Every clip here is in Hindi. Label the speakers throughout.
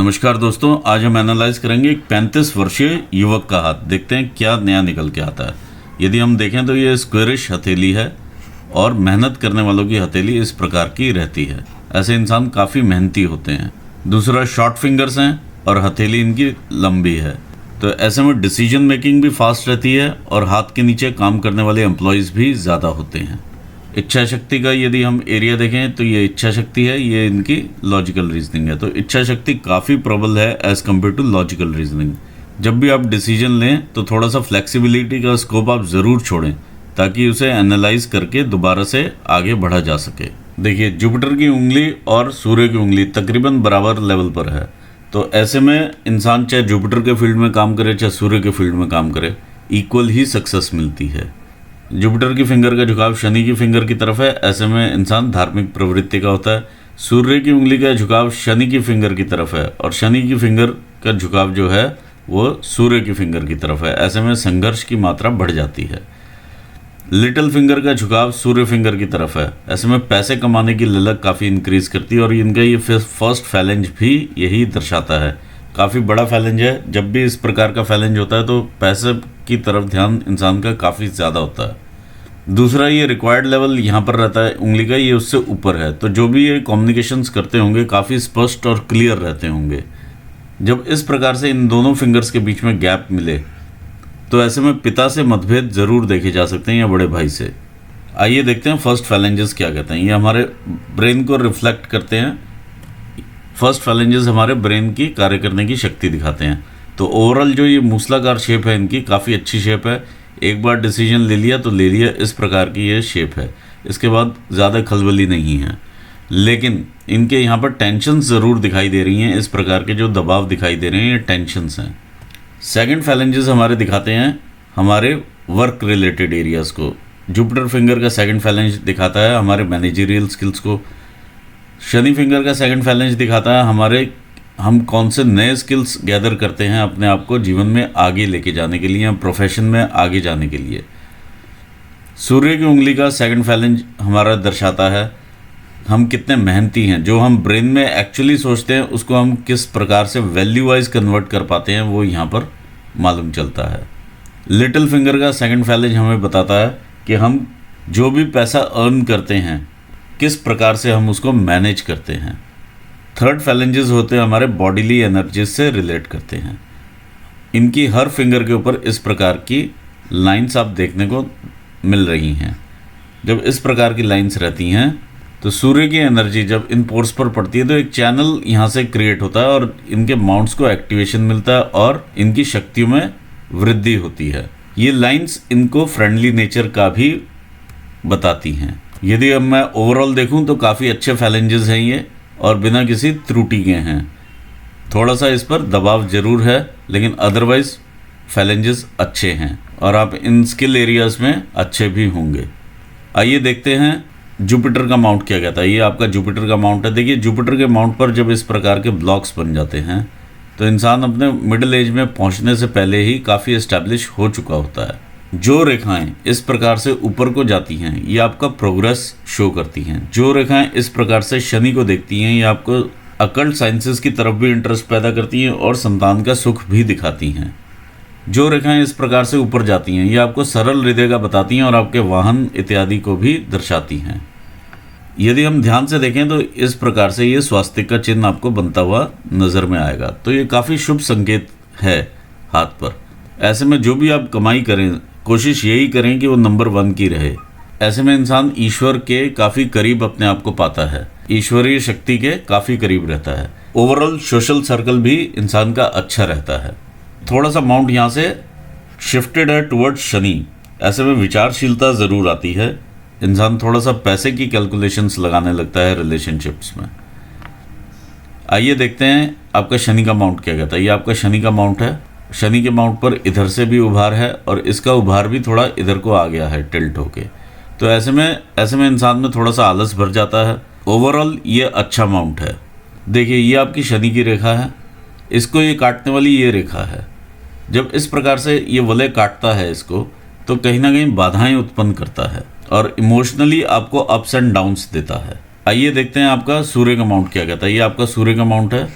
Speaker 1: नमस्कार दोस्तों, आज हम एनालाइज करेंगे एक 35 वर्षीय युवक का हाथ। देखते हैं क्या नया निकल के आता है। यदि हम देखें तो ये स्क्वेरिश हथेली है और मेहनत करने वालों की हथेली इस प्रकार की रहती है। ऐसे इंसान काफ़ी मेहनती होते हैं। दूसरा, शॉर्ट फिंगर्स हैं और हथेली इनकी लंबी है, तो ऐसे में डिसीजन मेकिंग भी फास्ट रहती है और हाथ के नीचे काम करने वाले एम्प्लॉयज़ भी ज़्यादा होते हैं। इच्छा शक्ति का यदि हम एरिया देखें तो ये इच्छा शक्ति है, ये इनकी लॉजिकल रीजनिंग है। तो इच्छा शक्ति काफ़ी प्रबल है as compared to logical reasoning. जब भी आप डिसीजन लें तो थोड़ा सा फ्लेक्सिबिलिटी का स्कोप आप ज़रूर छोड़ें ताकि उसे एनालाइज करके दोबारा से आगे बढ़ा जा सके। देखिए, जुपिटर की उंगली और सूर्य की उंगली तकरीबन बराबर लेवल पर है, तो ऐसे में इंसान चाहे जुपिटर के फील्ड में काम करे चाहे सूर्य के फील्ड में काम करे, इक्वल ही सक्सेस मिलती है। जुपिटर की फिंगर का झुकाव शनि की फिंगर की तरफ है, ऐसे में इंसान धार्मिक प्रवृत्ति का होता है। सूर्य की उंगली का झुकाव शनि की फिंगर की तरफ है और शनि की फिंगर का झुकाव जो है वो सूर्य की फिंगर की तरफ है, ऐसे में संघर्ष की मात्रा बढ़ जाती है। लिटिल फिंगर का झुकाव सूर्य फिंगर की तरफ है, ऐसे में पैसे कमाने की ललक काफ़ी इंक्रीज करती है और इनका ये फर्स्ट फैलेंज भी यही दर्शाता है। काफ़ी बड़ा फैलेंज है। जब भी इस प्रकार का फैलेंज होता है तो पैसे की तरफ ध्यान इंसान का काफ़ी ज़्यादा होता है। दूसरा, ये रिक्वायर्ड लेवल यहाँ पर रहता है उंगली का, ये उससे ऊपर है, तो जो भी ये कम्युनिकेशंस करते होंगे काफ़ी स्पष्ट और क्लियर रहते होंगे। जब इस प्रकार से इन दोनों फिंगर्स के बीच में गैप मिले तो ऐसे में पिता से मतभेद ज़रूर देखे जा सकते हैं या बड़े भाई से। आइए देखते हैं फर्स्ट फैलेंजेस क्या कहते हैं। ये हमारे ब्रेन को रिफ्लेक्ट करते हैं। फर्स्ट फैलेंजेस हमारे ब्रेन की कार्य करने की शक्ति दिखाते हैं। तो ओवरऑल जो ये मूसलाकार शेप है इनकी काफ़ी अच्छी शेप है। एक बार डिसीजन ले लिया तो ले लिया, इस प्रकार की ये शेप है। इसके बाद ज़्यादा खलबली नहीं है, लेकिन इनके यहाँ पर टेंशन ज़रूर दिखाई दे रही हैं। इस प्रकार के जो दबाव दिखाई दे रहे हैं ये टेंशन्स हैं। सेकंड फैलेंजेस हमारे दिखाते हैं हमारे वर्क रिलेटेड एरियाज़ को। जुपिटर फिंगर का सेकंड फैलेंज दिखाता है हमारे मैनेजरियल स्किल्स को। शनि फिंगर का सेकंड फैलेंज दिखाता है हम कौन से नए स्किल्स गैदर करते हैं अपने आप को जीवन में आगे लेके जाने के लिए या प्रोफेशन में आगे जाने के लिए। सूर्य की उंगली का सेकंड फैलेंज हमारा दर्शाता है हम कितने मेहनती हैं। जो हम ब्रेन में एक्चुअली सोचते हैं उसको हम किस प्रकार से वैल्यू वाइज कन्वर्ट कर पाते हैं, वो यहाँ पर मालूम चलता है। लिटिल फिंगर का सेकंड फैलेंज हमें बताता है कि हम जो भी पैसा अर्न करते हैं किस प्रकार से हम उसको मैनेज करते हैं। थर्ड फैलेंजेस होते हैं हमारे बॉडीली एनर्जीज से रिलेट करते हैं। इनकी हर फिंगर के ऊपर इस प्रकार की लाइंस आप देखने को मिल रही हैं। जब इस प्रकार की लाइंस रहती हैं तो सूर्य की एनर्जी जब इन पोर्स पर पड़ती है तो एक चैनल यहाँ से क्रिएट होता है और इनके माउंट्स को एक्टिवेशन मिलता है और इनकी शक्तियों में वृद्धि होती है। ये लाइंस इनको फ्रेंडली नेचर का भी बताती हैं। यदि अब मैं ओवरऑल देखूं तो काफ़ी अच्छे फैलेंजेस हैं ये और बिना किसी त्रुटि के हैं। थोड़ा सा इस पर दबाव ज़रूर है, लेकिन अदरवाइज फैलेंजेस अच्छे हैं और आप इन स्किल एरियाज़ में अच्छे भी होंगे। आइए देखते हैं जुपिटर का माउंट क्या कहता है। ये आपका जुपिटर का माउंट है। देखिए, जुपिटर के माउंट पर जब इस प्रकार के ब्लॉक्स बन जाते हैं तो इंसान अपने मिडिल एज में पहुंचने से पहले ही काफ़ी एस्टैब्लिश हो चुका होता है। जो रेखाएं इस प्रकार से ऊपर को जाती हैं ये आपका प्रोग्रेस शो करती हैं। जो रेखाएं इस प्रकार से शनि को देखती हैं ये आपको अकल्ट साइंसेस की तरफ भी इंटरेस्ट पैदा करती हैं और संतान का सुख भी दिखाती हैं। जो रेखाएं इस प्रकार से ऊपर जाती हैं ये आपको सरल हृदय का बताती हैं और आपके वाहन इत्यादि को भी दर्शाती हैं। यदि हम ध्यान से देखें तो इस प्रकार से ये स्वास्तिक का चिन्ह आपको बनता हुआ नज़र में आएगा, तो ये काफ़ी शुभ संकेत है हाथ पर। ऐसे में जो भी आप कमाई करें कोशिश यही करें कि वो नंबर 1 की रहे। ऐसे में इंसान ईश्वर के काफ़ी करीब अपने आप को पाता है, ईश्वरीय शक्ति के काफ़ी करीब रहता है। ओवरऑल सोशल सर्कल भी इंसान का अच्छा रहता है। थोड़ा सा माउंट यहाँ से शिफ्टेड है टुवर्ड्स शनि, ऐसे में विचारशीलता ज़रूर आती है। इंसान थोड़ा सा पैसे की कैलकुलेशंस लगाने लगता है रिलेशनशिप्स में। आइए देखते हैं आपका शनि का माउंट क्या कहता है। ये आपका शनि का माउंट है। शनि के माउंट पर इधर से भी उभार है और इसका उभार भी थोड़ा इधर को आ गया है टिल्ट होके, तो ऐसे में इंसान में थोड़ा सा आलस भर जाता है। ओवरऑल ये अच्छा माउंट है। देखिए, ये आपकी शनि की रेखा है, इसको ये काटने वाली ये रेखा है। जब इस प्रकार से ये वलय काटता है इसको तो कहीं ना कहीं बाधाएं उत्पन्न करता है और इमोशनली आपको अप्स एंड डाउन्स देता है। आइए देखते हैं आपका सूर्य का माउंट क्या कहता है। ये आपका सूर्य का माउंट है।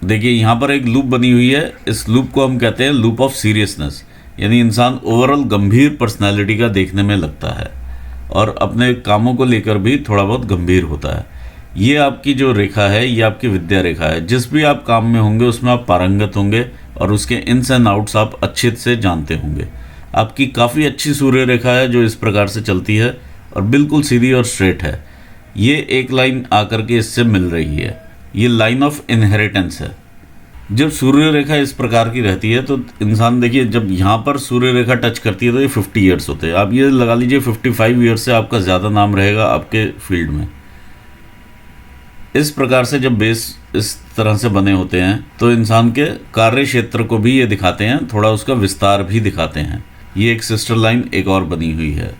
Speaker 1: देखिए यहाँ पर एक लूप बनी हुई है, इस लूप को हम कहते हैं लूप ऑफ सीरियसनेस, यानी इंसान ओवरऑल गंभीर पर्सनैलिटी का देखने में लगता है और अपने कामों को लेकर भी थोड़ा बहुत गंभीर होता है। ये आपकी जो रेखा है ये आपकी विद्या रेखा है, जिस भी आप काम में होंगे उसमें आप पारंगत होंगे और उसके इन्स एंड आउट्स आप अच्छे से जानते होंगे। आपकी काफ़ी अच्छी सूर्य रेखा है जो इस प्रकार से चलती है और बिल्कुल सीधी और स्ट्रेट है। ये एक लाइन आकर के इससे मिल रही है, ये लाइन ऑफ इनहेरिटेंस है। जब सूर्य रेखा इस प्रकार की रहती है तो इंसान, देखिए जब यहाँ पर सूर्य रेखा टच करती है तो ये 50 ईयर्स होते हैं। आप ये लगा लीजिए 55 ईयर्स से आपका ज़्यादा नाम रहेगा आपके फील्ड में। इस प्रकार से जब बेस इस तरह से बने होते हैं तो इंसान के कार्य क्षेत्र को भी ये दिखाते हैं, थोड़ा उसका विस्तार भी दिखाते हैं। ये एक सिस्टर लाइन एक और बनी हुई है।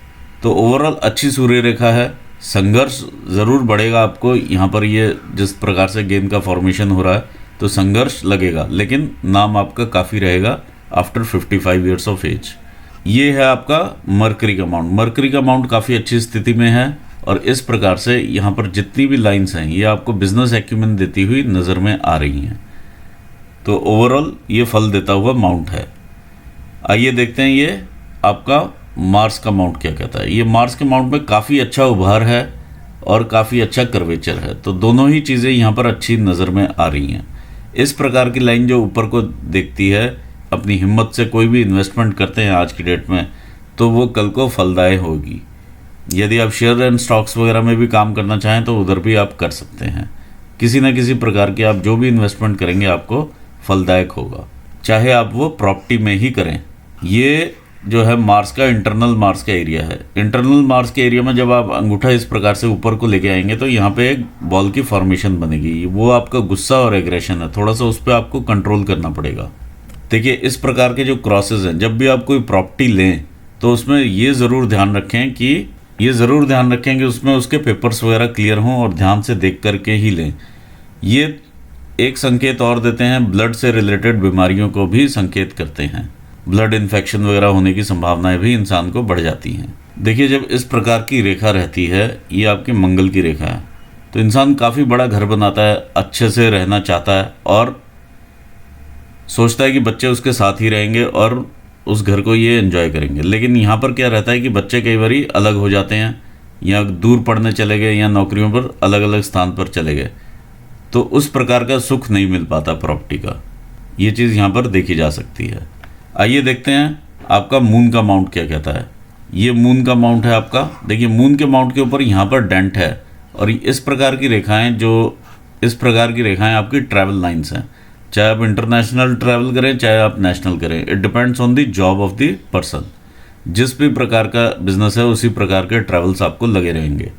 Speaker 1: तो ओवरऑल अच्छी सूर्य रेखा है। संघर्ष ज़रूर बढ़ेगा आपको यहाँ पर, ये जिस प्रकार से गेंद का फॉर्मेशन हो रहा है तो संघर्ष लगेगा, लेकिन नाम आपका काफ़ी रहेगा आफ्टर 55 ईयर्स ऑफ एज। ये है आपका मरकरी का माउंट। मरकरी का माउंट काफ़ी अच्छी स्थिति में है और इस प्रकार से यहाँ पर जितनी भी लाइंस हैं ये आपको बिजनेस एक्यूमेन देती हुई नज़र में आ रही हैं। तो ओवरऑल ये फल देता हुआ माउंट है। आइए देखते हैं ये आपका मार्स का माउंट क्या कहता है। ये मार्स के माउंट में काफ़ी अच्छा उभार है और काफ़ी अच्छा कर्वेचर है, तो दोनों ही चीज़ें यहाँ पर अच्छी नज़र में आ रही हैं। इस प्रकार की लाइन जो ऊपर को देखती है, अपनी हिम्मत से कोई भी इन्वेस्टमेंट करते हैं आज की डेट में तो वो कल को फलदायक होगी। यदि आप शेयर एंड स्टॉक्स वगैरह में भी काम करना चाहें तो उधर भी आप कर सकते हैं। किसी न किसी प्रकार की आप जो भी इन्वेस्टमेंट करेंगे आपको फलदायक होगा, चाहे आप वो प्रॉपर्टी में ही करें। ये जो है मार्स का इंटरनल मार्स का एरिया है। इंटरनल मार्स के एरिया में जब आप अंगूठा इस प्रकार से ऊपर को लेके आएंगे तो यहाँ पे एक बॉल की फॉर्मेशन बनेगी। वो आपका गुस्सा और एग्रेशन है, थोड़ा सा उस पर आपको कंट्रोल करना पड़ेगा। देखिए इस प्रकार के जो क्रॉसेस हैं, जब भी आप कोई प्रॉपर्टी लें तो उसमें ये ज़रूर ध्यान रखें कि उसमें उसके पेपर्स वगैरह क्लियर हों और ध्यान से देख करके ही लें। ये एक संकेत और देते हैं, ब्लड से रिलेटेड बीमारियों को भी संकेत करते हैं। ब्लड इन्फेक्शन वगैरह होने की संभावनाएं भी इंसान को बढ़ जाती हैं। देखिए जब इस प्रकार की रेखा रहती है, ये आपकी मंगल की रेखा है, तो इंसान काफ़ी बड़ा घर बनाता है, अच्छे से रहना चाहता है और सोचता है कि बच्चे उसके साथ ही रहेंगे और उस घर को ये एंजॉय करेंगे। लेकिन यहाँ पर क्या रहता है कि बच्चे कई बार अलग हो जाते हैं या दूर पढ़ने चले गए या नौकरियों पर अलग अलग स्थान पर चले गए, तो उस प्रकार का सुख नहीं मिल पाता प्रॉपर्टी का। ये चीज़ यहाँ पर देखी जा सकती है। आइए देखते हैं आपका मून का माउंट क्या कहता है। ये मून का माउंट है आपका। देखिए मून के माउंट के ऊपर यहाँ पर डेंट है और इस प्रकार की रेखाएं आपकी ट्रैवल लाइन्स हैं। चाहे आप इंटरनेशनल ट्रैवल करें चाहे आप नेशनल करें, it depends on the job of the person. जिस भी प्रकार का बिजनेस है उसी प्रकार के ट्रैवल्स आपको लगे रहेंगे।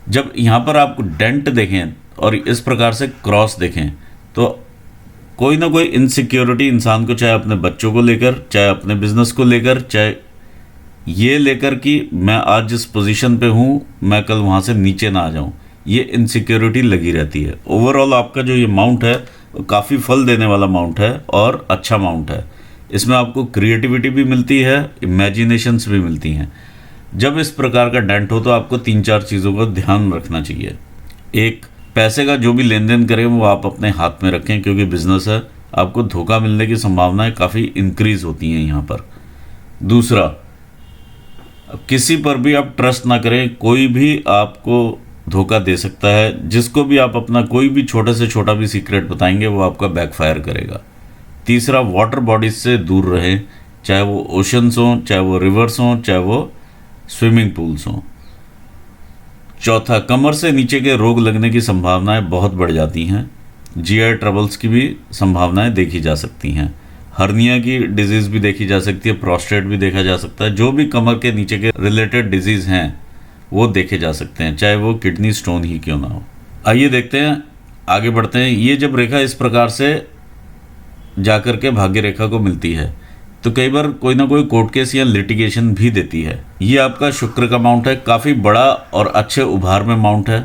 Speaker 1: जब यहाँ पर आप डेंट देखें और इस प्रकार से क्रॉस देखें तो कोई ना कोई इनसिक्योरिटी इंसान को, चाहे अपने बच्चों को लेकर, चाहे अपने बिजनेस को लेकर, चाहे ये लेकर कि मैं आज जिस पोजीशन पे हूँ मैं कल वहाँ से नीचे ना आ जाऊँ, ये इनसिक्योरिटी लगी रहती है। ओवरऑल आपका जो ये माउंट है वो काफ़ी फल देने वाला माउंट है और अच्छा माउंट है। इसमें आपको क्रिएटिविटी भी मिलती है, इमेजिनेशंस भी मिलती हैं। जब इस प्रकार का डेंट हो तो आपको 3-4 चीज़ों का ध्यान रखना चाहिए। एक, पैसे का जो भी लेन देन करें वो आप अपने हाथ में रखें, क्योंकि बिजनेस है, आपको धोखा मिलने की संभावनाएं काफ़ी इंक्रीज होती हैं यहाँ पर। दूसरा, किसी पर भी आप ट्रस्ट ना करें, कोई भी आपको धोखा दे सकता है। जिसको भी आप अपना कोई भी छोटे से छोटा भी सीक्रेट बताएंगे वो आपका बैकफायर करेगा। तीसरा, वाटर बॉडीज से दूर रहें, चाहे वो ओशंस हों, चाहे वो रिवर्स हों, चाहे वो स्विमिंग पूल्स हों। चौथा, कमर से नीचे के रोग लगने की संभावनाएं बहुत बढ़ जाती हैं। जीआई ट्रबल्स की भी संभावनाएं देखी जा सकती हैं। हर्निया की डिजीज़ भी देखी जा सकती है, प्रोस्टेट भी देखा जा सकता है। जो भी कमर के नीचे के रिलेटेड डिजीज़ हैं वो देखे जा सकते हैं, चाहे वो किडनी स्टोन ही क्यों ना हो। आइए देखते हैं, आगे बढ़ते हैं। ये जब रेखा इस प्रकार से जाकर के भाग्य रेखा को मिलती है तो कई बार कोई ना कोई कोर्ट केस या लिटिगेशन भी देती है। ये आपका शुक्र का माउंट है, काफ़ी बड़ा और अच्छे उभार में माउंट है।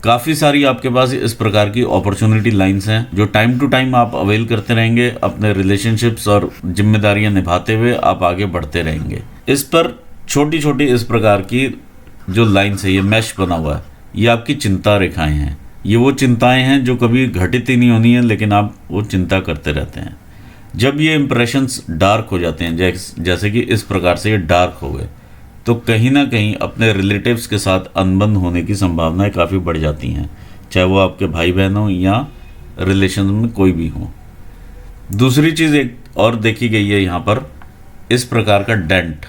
Speaker 1: काफ़ी सारी आपके पास इस प्रकार की अपॉर्चुनिटी लाइंस हैं जो टाइम टू टाइम आप अवेल करते रहेंगे। अपने रिलेशनशिप्स और जिम्मेदारियां निभाते हुए आप आगे बढ़ते रहेंगे। इस पर छोटी छोटी इस प्रकार की जो लाइन्स है, ये मैश बना हुआ है, ये आपकी चिंता रेखाएं हैं। ये वो चिंताएं हैं जो कभी घटित ही नहीं होनी है, लेकिन आप वो चिंता करते रहते हैं। जब ये इंप्रेशंस डार्क हो जाते हैं, जैसे कि इस प्रकार से ये डार्क हो गए, तो कहीं ना कहीं अपने रिलेटिव्स के साथ अनबन होने की संभावनाएं काफ़ी बढ़ जाती हैं, चाहे वो आपके भाई बहन हो या रिलेशन में कोई भी हो। दूसरी चीज़ एक और देखी गई है यहाँ पर, इस प्रकार का डेंट,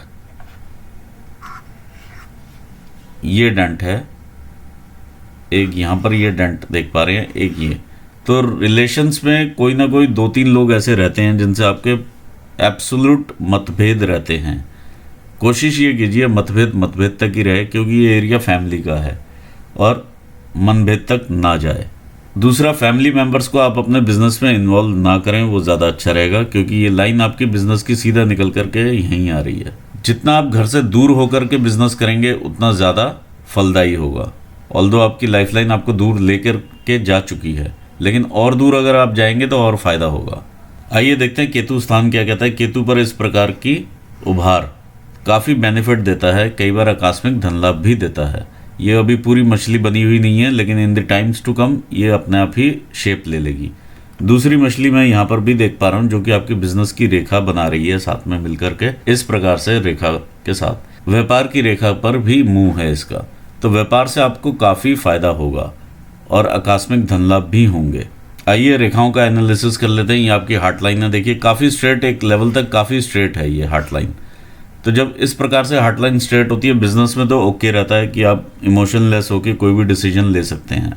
Speaker 1: ये डेंट है एक, यहाँ पर ये डेंट देख पा रहे हैं, एक ये। तो रिलेशंस में कोई ना कोई 2-3 लोग ऐसे रहते हैं जिनसे आपके एब्सोल्यूट मतभेद रहते हैं। कोशिश ये कीजिए मतभेद तक ही रहे, क्योंकि ये एरिया फैमिली का है और मनभेद तक ना जाए। दूसरा, फैमिली मेंबर्स को आप अपने बिजनेस में इन्वॉल्व ना करें, वो ज़्यादा अच्छा रहेगा, क्योंकि ये लाइन आपकी बिजनेस की सीधा निकल करके यहीं आ रही है। जितना आप घर से दूर होकर के बिजनेस करेंगे उतना ज़्यादा फलदायी होगा। ऑल्दो आपकी लाइफलाइन आपको दूर लेकर के जा चुकी है, लेकिन और दूर अगर आप जाएंगे तो और फायदा होगा। आइए देखते हैं केतु स्थान क्या कहता है। केतु पर इस प्रकार की उभार काफ़ी बेनिफिट देता है, कई बार आकस्मिक धन लाभ भी देता है। ये अभी पूरी मछली बनी हुई नहीं है, लेकिन in the times to come ये अपने आप ही शेप ले लेगी। दूसरी मछली मैं यहाँ पर भी देख पा रहा हूँ, जो कि आपकी बिजनेस की रेखा बना रही है साथ में मिलकर के, इस प्रकार से रेखा के साथ। व्यापार की रेखा पर भी मुंह है इसका, तो व्यापार से आपको काफ़ी फायदा होगा और आकस्मिक धन लाभ भी होंगे। आइए रेखाओं का एनालिसिस कर लेते हैं। ये आपकी हार्ट लाइन है, देखिए काफ़ी स्ट्रेट, एक लेवल तक काफ़ी स्ट्रेट है ये हार्ट लाइन। तो जब इस प्रकार से हार्ट लाइन स्ट्रेट होती है, बिजनेस में तो ओके रहता है कि आप इमोशनलेस होकर कोई भी डिसीजन ले सकते हैं,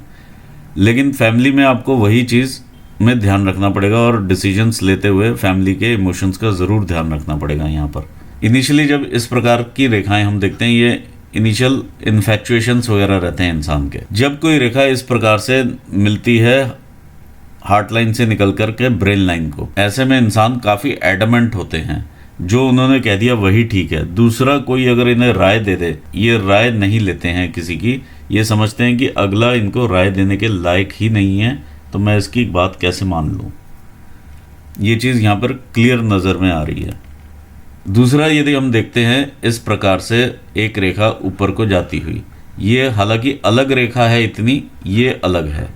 Speaker 1: लेकिन फैमिली में आपको वही चीज़ में ध्यान रखना पड़ेगा और डिसीजंस लेते हुए फैमिली के इमोशंस का ज़रूर ध्यान रखना पड़ेगा। यहाँ पर इनिशियली जब इस प्रकार की रेखाएं हम देखते हैं, ये इनिशियल इन्फैक्चुएशंस वगैरह रहते हैं इंसान के। जब कोई रेखा इस प्रकार से मिलती है हार्ट लाइन से निकल कर के ब्रेन लाइन को, ऐसे में इंसान काफ़ी एडमेंट होते हैं, जो उन्होंने कह दिया वही ठीक है। दूसरा कोई अगर इन्हें राय दे दे, ये राय नहीं लेते हैं किसी की, ये समझते हैं कि अगला इनको राय देने के लायक ही नहीं है, तो मैं इसकी बात कैसे मान लूँ। ये चीज़ यहाँ पर क्लियर नज़र में आ रही है। दूसरा, यदि हम देखते हैं इस प्रकार से एक रेखा ऊपर को जाती हुई, ये हालांकि अलग रेखा है इतनी, ये अलग है,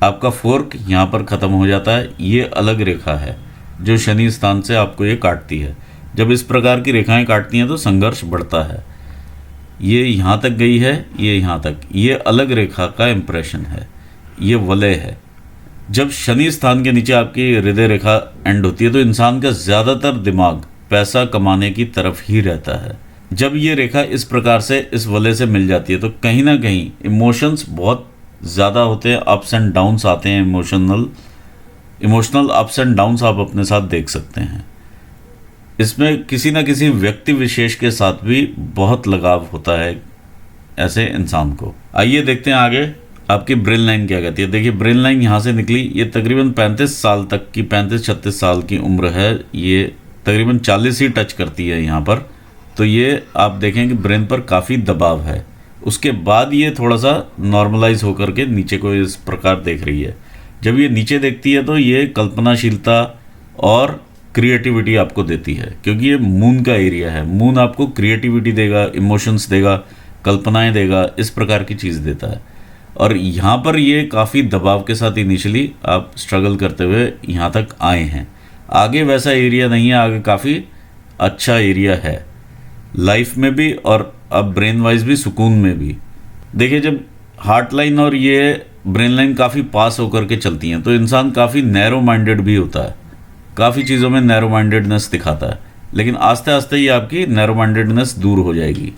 Speaker 1: आपका फोर्क यहाँ पर ख़त्म हो जाता है, ये अलग रेखा है जो शनि स्थान से आपको ये काटती है। जब इस प्रकार की रेखाएं काटती हैं तो संघर्ष बढ़ता है। ये यहाँ तक गई है, ये यहाँ तक, ये अलग रेखा का इम्प्रेशन है, ये वलय है। जब शनि स्थान के नीचे आपकी हृदय रेखा एंड होती है तो इंसान का ज़्यादातर दिमाग पैसा कमाने की तरफ ही रहता है। जब ये रेखा इस प्रकार से इस वलय से मिल जाती है तो कहीं ना कहीं इमोशंस बहुत ज़्यादा होते हैं, अप्स एंड डाउन्स आते हैं, इमोशनल अप्स एंड डाउन्स आप अपने साथ देख सकते हैं। इसमें किसी न किसी व्यक्ति विशेष के साथ भी बहुत लगाव होता है ऐसे इंसान को। आइए देखते हैं आगे आपकी ब्रेन लाइन क्या कहती है। देखिए ब्रेन लाइन यहाँ से निकली, ये तकरीबन 35 साल तक की, 35-36 साल की उम्र है, ये तकरीबन 40 ही टच करती है यहाँ पर। तो ये आप देखें कि ब्रेन पर काफ़ी दबाव है। उसके बाद ये थोड़ा सा नॉर्मलाइज होकर के नीचे को इस प्रकार देख रही है। जब ये नीचे देखती है तो ये कल्पनाशीलता और क्रिएटिविटी आपको देती है, क्योंकि ये मून का एरिया है। मून आपको क्रिएटिविटी देगा, इमोशंस देगा, कल्पनाएं देगा, इस प्रकार की चीज़ देता है। और यहाँ पर ये काफ़ी दबाव के साथ इनिशियली आप स्ट्रगल करते हुए यहाँ तक आए हैं। आगे वैसा एरिया नहीं है, आगे काफ़ी अच्छा एरिया है लाइफ में भी और अब ब्रेन वाइज भी, सुकून में भी। देखिए जब हार्ट लाइन और ये ब्रेन लाइन काफ़ी पास होकर के चलती हैं तो इंसान काफ़ी नैरो माइंडेड भी होता है, काफ़ी चीज़ों में नैरो माइंडेडनेस दिखाता है, लेकिन आस्ते आस्ते ये आपकी नैरो माइंडेडनेस दूर हो जाएगी।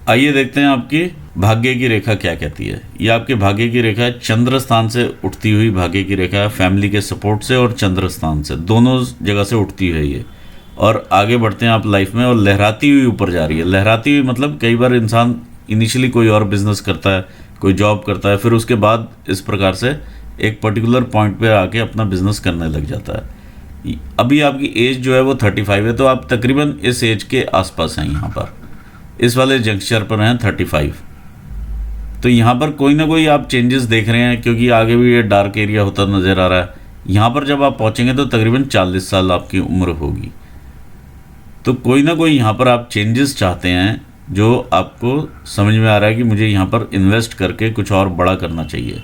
Speaker 1: आइए देखते हैं आपकी भाग्य की रेखा क्या कहती है। ये आपके भाग्य की रेखा है, चंद्र स्थान से उठती हुई भाग्य की रेखा है, फैमिली के सपोर्ट से और चंद्र स्थान से, दोनों जगह से उठती है ये। और आगे बढ़ते हैं आप लाइफ में, और लहराती हुई ऊपर जा रही है। लहराती हुई मतलब कई बार इंसान इनिशियली कोई और बिजनेस करता है, कोई जॉब करता है, फिर उसके बाद इस प्रकार से एक पर्टिकुलर पॉइंट पे आके अपना बिजनेस करने लग जाता है। अभी आपकी एज जो है वो 35 है, तो आप तकरीबन इस एज के आसपास हैं, यहाँ पर इस वाले जंक्शर पर हैं 35। तो यहाँ पर कोई ना कोई आप चेंजेस देख रहे हैं, क्योंकि आगे भी ये डार्क एरिया होता नज़र आ रहा है। यहाँ पर जब आप पहुँचेंगे तो तकरीबन 40 साल आपकी उम्र होगी। तो कोई ना कोई यहाँ पर आप चेंजेस चाहते हैं, जो आपको समझ में आ रहा है कि मुझे यहाँ पर इन्वेस्ट करके कुछ और बड़ा करना चाहिए।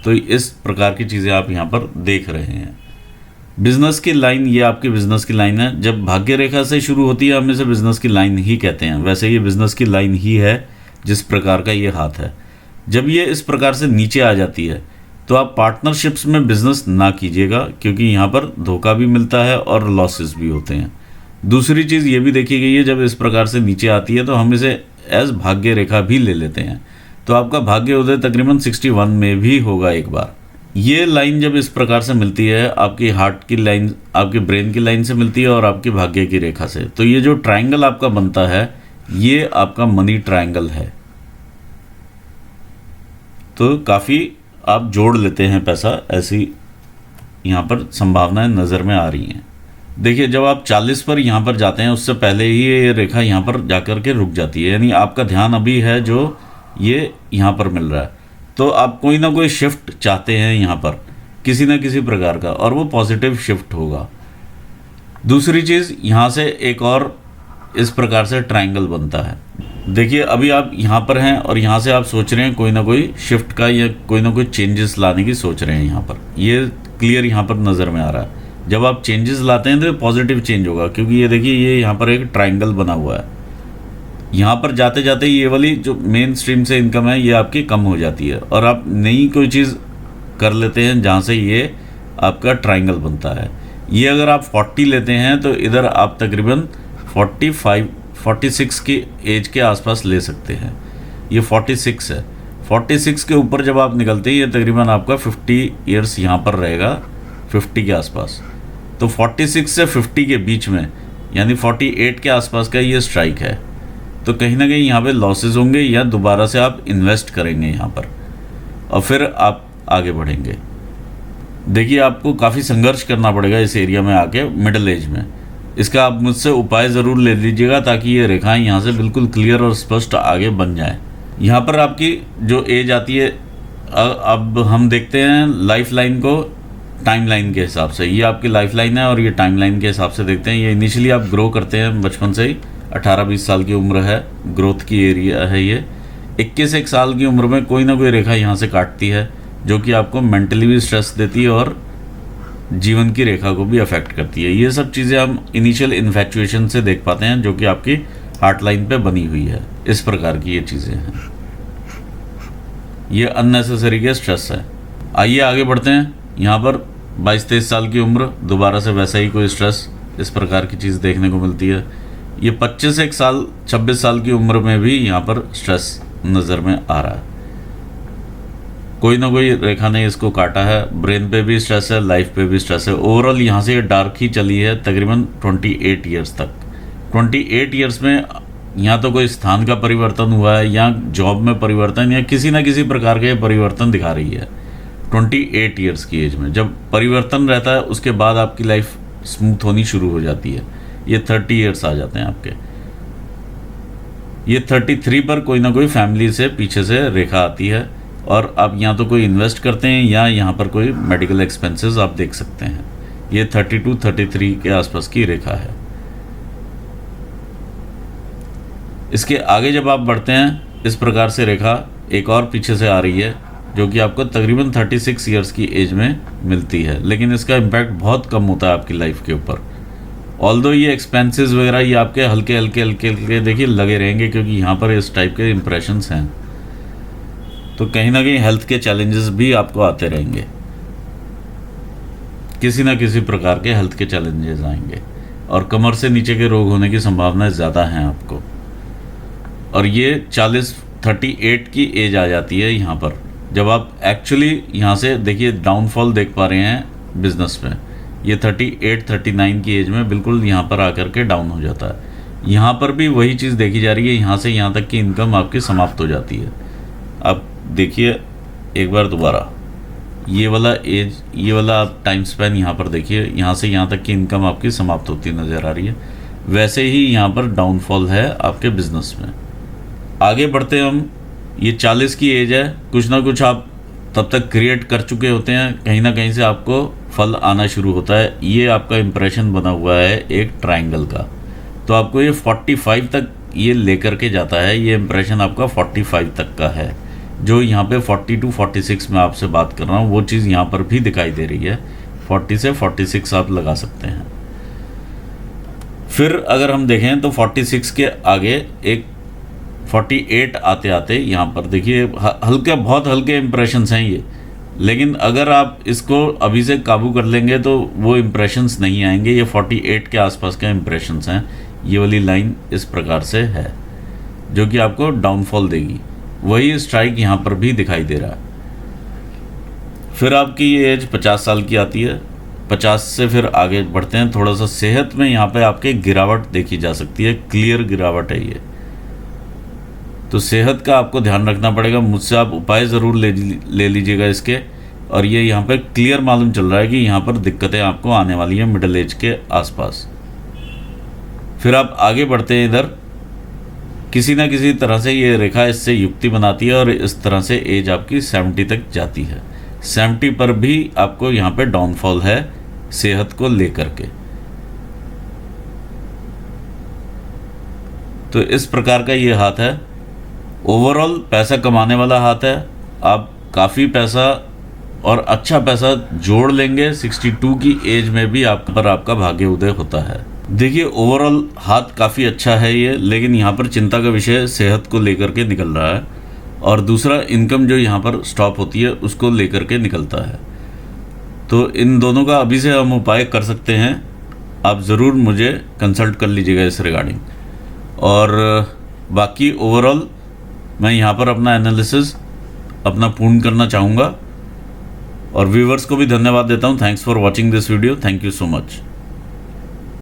Speaker 1: तो इस प्रकार की चीज़ें आप यहाँ पर देख रहे हैं। बिजनेस की लाइन, ये आपकी बिजनेस की लाइन है। जब भाग्य रेखा से शुरू होती है हम इसे बिजनेस की लाइन ही कहते हैं। वैसे ये बिजनेस की लाइन ही है जिस प्रकार का ये हाथ है। जब ये इस प्रकार से नीचे आ जाती है तो आप पार्टनरशिप्स में बिजनेस ना कीजिएगा, क्योंकि यहाँ पर धोखा भी मिलता है और लॉसेस भी होते हैं। दूसरी चीज़ ये भी देखी गई है, जब इस प्रकार से नीचे आती है तो हम इसे एज भाग्य रेखा भी ले लेते हैं। तो आपका भाग्य उदय तकरीबन 61 में भी होगा एक बार। ये लाइन जब इस प्रकार से मिलती है, आपकी हार्ट की लाइन, आपके ब्रेन की लाइन से मिलती है और आपकी भाग्य की रेखा से, तो ये जो ट्रायंगल आपका बनता है ये आपका मनी ट्रायंगल है। तो काफ़ी आप जोड़ लेते हैं पैसा, ऐसी यहाँ पर संभावनाएं नज़र में आ रही हैं। देखिए, जब आप 40 पर यहाँ पर जाते हैं उससे पहले ही ये रेखा यहाँ पर जाकर के रुक जाती है, यानी आपका ध्यान अभी है जो ये यहाँ पर मिल रहा है। तो आप कोई ना कोई शिफ्ट चाहते हैं यहाँ पर किसी ना किसी प्रकार का, और वो पॉजिटिव शिफ्ट होगा। दूसरी चीज़, यहाँ से एक और इस प्रकार से ट्रायंगल बनता है। देखिए, अभी आप यहाँ पर हैं और यहाँ से आप सोच रहे हैं कोई ना कोई शिफ्ट का या कोई ना कोई चेंजेस लाने की सोच रहे हैं। यहाँ पर ये क्लियर यहाँ पर नज़र में आ रहा है। जब आप चेंजेस लाते हैं तो पॉजिटिव चेंज होगा, क्योंकि ये देखिए ये यहाँ पर एक ट्रायंगल बना हुआ है। यहाँ पर जाते जाते ये वाली जो मेन स्ट्रीम से इनकम है ये आपकी कम हो जाती है और आप नई कोई चीज़ कर लेते हैं जहाँ से ये आपका ट्रायंगल बनता है। ये अगर आप 40 लेते हैं तो इधर आप तकरीबन 46 की एज के आसपास ले सकते हैं। ये 46 है। 46 के ऊपर जब आप निकलते हैं ये तकरीबन आपका 50 ईयर्स यहाँ पर रहेगा, 50 के आसपास। तो 46 से 50 के बीच में यानी 48 के आसपास का ये स्ट्राइक है। तो कहीं ना कहीं यहाँ पे लॉसेस होंगे या दोबारा से आप इन्वेस्ट करेंगे यहाँ पर और फिर आप आगे बढ़ेंगे। देखिए, आपको काफ़ी संघर्ष करना पड़ेगा इस एरिया में आके मिडिल एज में। इसका आप मुझसे उपाय ज़रूर ले लीजिएगा ताकि ये रेखाएं यहाँ से बिल्कुल क्लियर और स्पष्ट आगे बन जाएं। यहाँ पर आपकी जो एज आती है, अब हम देखते हैं लाइफ लाइन को टाइम लाइन के हिसाब से। ये आपकी लाइफ लाइन है और ये टाइम लाइन के हिसाब से देखते हैं। ये इनिशियली आप ग्रो करते हैं बचपन से ही, 18-20 साल की उम्र है, ग्रोथ की एरिया है ये। 21 साल की उम्र में कोई ना कोई रेखा यहाँ से काटती है जो कि आपको मेंटली भी स्ट्रेस देती है और जीवन की रेखा को भी अफेक्ट करती है। ये सब चीज़ें हम इनिशियल इन्फैक्चुएशन से देख पाते हैं जो कि आपकी हार्ट लाइन पे बनी हुई है। इस प्रकार की ये चीज़ें हैं, ये अननेसेसरी के स्ट्रेस है। आइए आगे बढ़ते हैं। यहाँ पर 22-23 साल की उम्र, दोबारा से वैसा ही कोई स्ट्रेस, इस प्रकार की चीज़ देखने को मिलती है। ये 26 साल की उम्र में भी यहाँ पर स्ट्रेस नज़र में आ रहा है। कोई ना कोई रेखा ने इसको काटा है। ब्रेन पे भी स्ट्रेस है, लाइफ पे भी स्ट्रेस है। ओवरऑल यहाँ से ये डार्क ही चली है तकरीबन 28 ईयर्स तक। 28 ईयर्स में या तो कोई स्थान का परिवर्तन हुआ है या जॉब में परिवर्तन या किसी ना किसी प्रकार का ये परिवर्तन दिखा रही है। 28 ईयर्स की एज में जब परिवर्तन रहता है उसके बाद आपकी लाइफ स्मूथ होनी शुरू हो जाती है। ये 30 ईयर्स आ जाते हैं आपके। ये 33 पर कोई ना कोई फैमिली से पीछे से रेखा आती है और आप यहाँ तो कोई इन्वेस्ट करते हैं या यहाँ पर कोई मेडिकल एक्सपेंसेस आप देख सकते हैं। ये 32-33 के आसपास की रेखा है। इसके आगे जब आप बढ़ते हैं इस प्रकार से रेखा एक और पीछे से आ रही है जो कि आपको तकरीबन 36 ईयर्स की एज में मिलती है, लेकिन इसका इम्पैक्ट बहुत कम होता है आपकी लाइफ के ऊपर। ऑल्दो ये एक्सपेंसेस वगैरह ये आपके हल्के हल्के देखिए लगे रहेंगे क्योंकि यहाँ पर इस टाइप के इम्प्रेशंस हैं। तो कहीं ना कहीं हेल्थ के चैलेंजेस भी आपको आते रहेंगे, किसी ना किसी प्रकार के हेल्थ के चैलेंजेस आएंगे और कमर से नीचे के रोग होने की संभावनाएं ज़्यादा हैं आपको। और ये 38 की एज आ जाती है यहाँ पर जब आप एक्चुअली यहाँ से देखिए डाउनफॉल देख पा रहे हैं बिजनेस में। ये 38-39 की एज में बिल्कुल यहाँ पर आकर के डाउन हो जाता है। यहाँ पर भी वही चीज़ देखी जा रही है, यहाँ से यहाँ तक की इनकम आपकी समाप्त हो जाती है। आप देखिए एक बार दोबारा ये वाला एज, ये वाला आप टाइम स्पैन यहाँ पर देखिए, यहाँ से यहाँ तक की इनकम आपकी समाप्त होती नज़र आ रही है। वैसे ही यहाँ पर डाउनफॉल है आपके बिजनेस में। आगे बढ़ते हम। ये 40 की एज है, कुछ ना कुछ आप तब तक क्रिएट कर चुके होते हैं, कहीं ना कहीं से आपको फल आना शुरू होता है। ये आपका इम्प्रेशन बना हुआ है एक ट्रायंगल का, तो आपको ये 45 तक ये लेकर के जाता है। ये इम्प्रेशन आपका 45 तक का है। जो यहाँ पे 40 to 46 में आपसे बात कर रहा हूँ वो चीज़ यहाँ पर भी दिखाई दे रही है। 40 से 46 आप लगा सकते हैं। फिर अगर हम देखें तो 46 के आगे एक 48 आते आते यहाँ पर देखिए हल्के, बहुत हल्के इम्प्रेशंस हैं ये, लेकिन अगर आप इसको अभी से काबू कर लेंगे तो वो इम्प्रेशंस नहीं आएंगे। ये 48 के आसपास के इम्प्रेशंस हैं। ये वाली लाइन इस प्रकार से है जो कि आपको डाउनफॉल देगी। वही स्ट्राइक यहाँ पर भी दिखाई दे रहा है। फिर आपकी ये एज 50 साल की आती है। 50 से फिर आगे बढ़ते हैं। थोड़ा सा सेहत में यहाँ पे आपके गिरावट देखी जा सकती है, क्लियर गिरावट है ये। तो सेहत का आपको ध्यान रखना पड़ेगा। मुझसे आप उपाय ज़रूर ले लीजिएगा इसके। और ये यहाँ पे क्लियर मालूम चल रहा है कि यहाँ पर दिक्कतें आपको आने वाली हैं मिडिल एज के आसपास। फिर आप आगे बढ़ते हैं। इधर किसी ना किसी तरह से ये रेखा इससे युक्ति बनाती है और इस तरह से एज आपकी 70 तक जाती है। 70 पर भी आपको यहाँ पे डाउनफॉल है सेहत को लेकर के। तो इस प्रकार का ये हाथ है। ओवरऑल पैसा कमाने वाला हाथ है। आप काफ़ी पैसा और अच्छा पैसा जोड़ लेंगे। 62 की एज में भी आप पर आपका भाग्य उदय होता है। देखिए ओवरऑल हाथ काफ़ी अच्छा है ये, लेकिन यहाँ पर चिंता का विषय सेहत को लेकर के निकल रहा है। और दूसरा इनकम जो यहाँ पर स्टॉप होती है उसको लेकर के निकलता है। तो इन दोनों का अभी से हम उपाय कर सकते हैं। आप ज़रूर मुझे कंसल्ट कर लीजिएगा इस रिगार्डिंग। और बाकी ओवरऑल मैं यहाँ पर अपना एनालिसिस अपना पूर्ण करना चाहूँगा। और व्यूवर्स को भी धन्यवाद देता हूँ। Thanks for watching this video. Thank you so much.